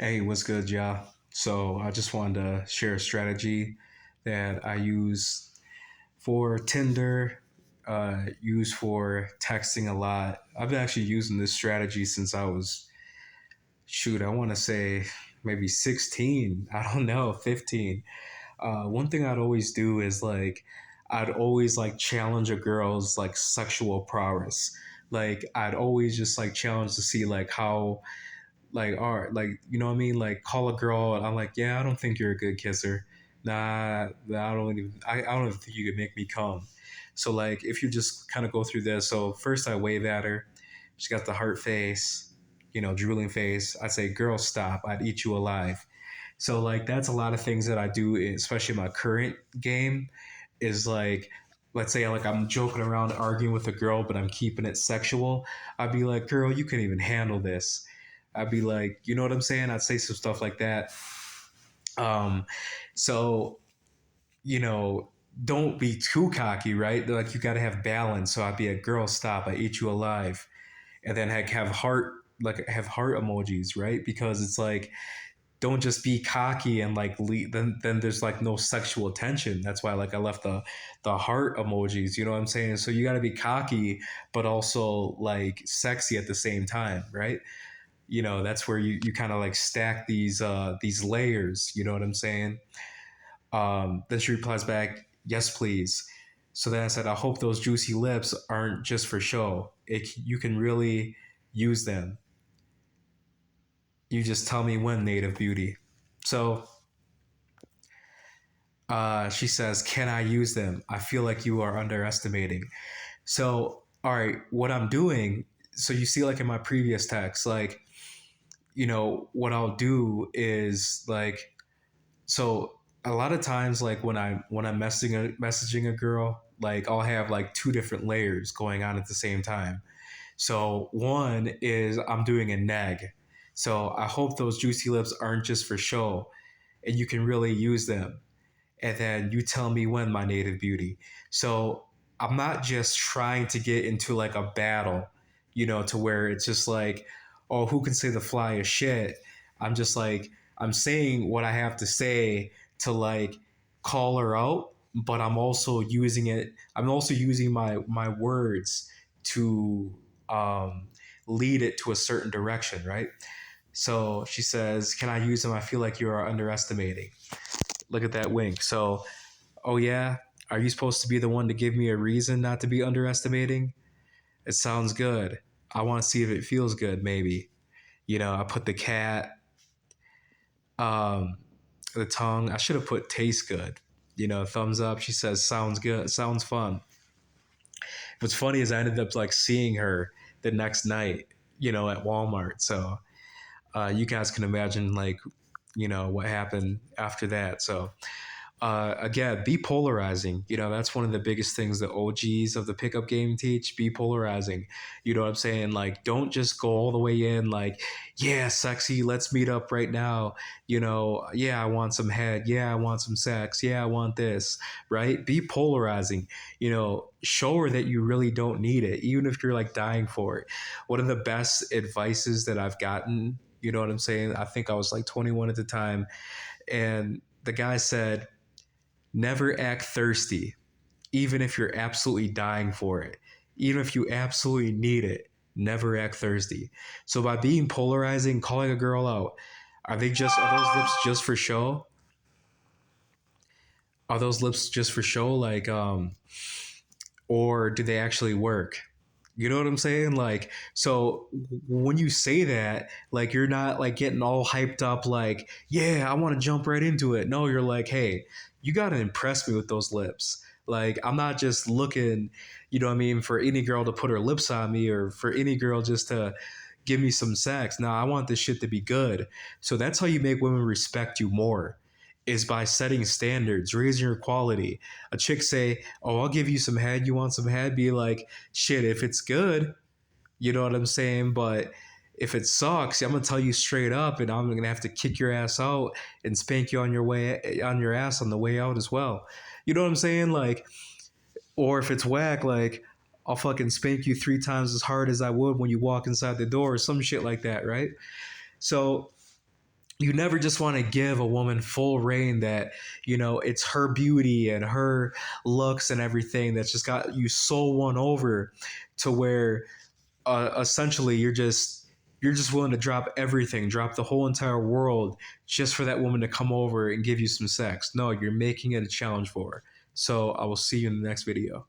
Hey, what's good, y'all? So I just wanted to share a strategy that I use for Tinder, use for texting a lot. I've been actually using this strategy since I was, shoot, I want to say maybe 16. I don't know, 15. One thing I'd always do is I'd always like challenge a girl's like sexual prowess. Like I'd always just like challenge to see like how like art, like you know what I mean, like call a girl and I'm like, yeah, I don't think you're a good kisser. Nah, I don't even think you could make me come. So like if you just kind of go through this, so first I wave at her, she got the heart face, drooling face. I'd say, girl, stop, I'd eat you alive. So like that's a lot of things that I do, especially in my current game, is like let's say like I'm joking around arguing with a girl, but I'm keeping it sexual. I'd be like, girl, you can even handle this. I'd be like, you know what I'm saying? I'd say some stuff like that. Um, so you know, don't be too cocky, right? Like you got to have balance. So I'd be a girl, stop, I eat you alive, and then have heart emojis, right? Because it's like don't just be cocky and like then there's like no sexual tension. That's why like I left the heart emojis, you know what I'm saying? So you got to be cocky but also like sexy at the same time, right? That's where you kind of like stack these layers, you know what I'm saying? Then she replies back, yes please. So then I said, I hope those juicy lips aren't just for show. You can really use them. You just tell me when, native beauty. So she says, can I use them? I feel like you are underestimating. So, all right, what I'm doing, so you see, like in my previous text, like, what I'll do is like, so a lot of times, like when I'm messaging a girl, like I'll have like two different layers going on at the same time. So one is I'm doing a neg. So I hope those juicy lips aren't just for show, and you can really use them, and then you tell me when, my native beauty. So I'm not just trying to get into like a battle, to where it's just like, oh, who can say the flyest shit? I'm just like, I'm saying what I have to say to like call her out, but I'm also using my words to lead it to a certain direction, right? So she says, can I use them? I feel like you are underestimating. Look at that wink. So, oh yeah, are you supposed to be the one to give me a reason not to be underestimating? It sounds good. I want to see if it feels good, maybe. I put the cat, um, the tongue. I should have put taste good. Thumbs up. She says, sounds good. Sounds fun. What's funny is I ended up like seeing her the next night, at Walmart. So you guys can imagine like, what happened after that. So again, be polarizing. That's one of the biggest things the OGs of the pickup game teach. Be polarizing. You know what I'm saying? Like, don't just go all the way in. Like, yeah, sexy. Let's meet up right now. Yeah, I want some head. Yeah, I want some sex. Yeah, I want this. Right? Be polarizing. Show her that you really don't need it, even if you're like dying for it. One of the best advices that I've gotten. You know what I'm saying? I think I was like 21 at the time, and the guy said, never act thirsty, even if you're absolutely dying for it. Even if you absolutely need it, never act thirsty. So by being polarizing, calling a girl out, are those lips just for show? Are those lips just for show? Like, or do they actually work? You know what I'm saying? Like, so when you say that, like, you're not like getting all hyped up, like, yeah, I want to jump right into it. No, you're like, hey, you got to impress me with those lips. Like, I'm not just looking, you know what I mean, for any girl to put her lips on me or for any girl just to give me some sex. Now, I want this shit to be good. So that's how you make women respect you more, is by setting standards, raising your quality. A chick say, oh, I'll give you some head. You want some head? Be like, shit, if it's good, you know what I'm saying? But if it sucks, I'm gonna tell you straight up, and I'm gonna have to kick your ass out and spank you on your ass on the way out as well. You know what I'm saying? Like, or if it's whack, like I'll fucking spank you 3 times as hard as I would when you walk inside the door, or some shit like that, right? So you never just want to give a woman full reign that, it's her beauty and her looks and everything that's just got you so won over to where essentially you're just willing to drop everything, drop the whole entire world just for that woman to come over and give you some sex. No, you're making it a challenge for her. So I will see you in the next video.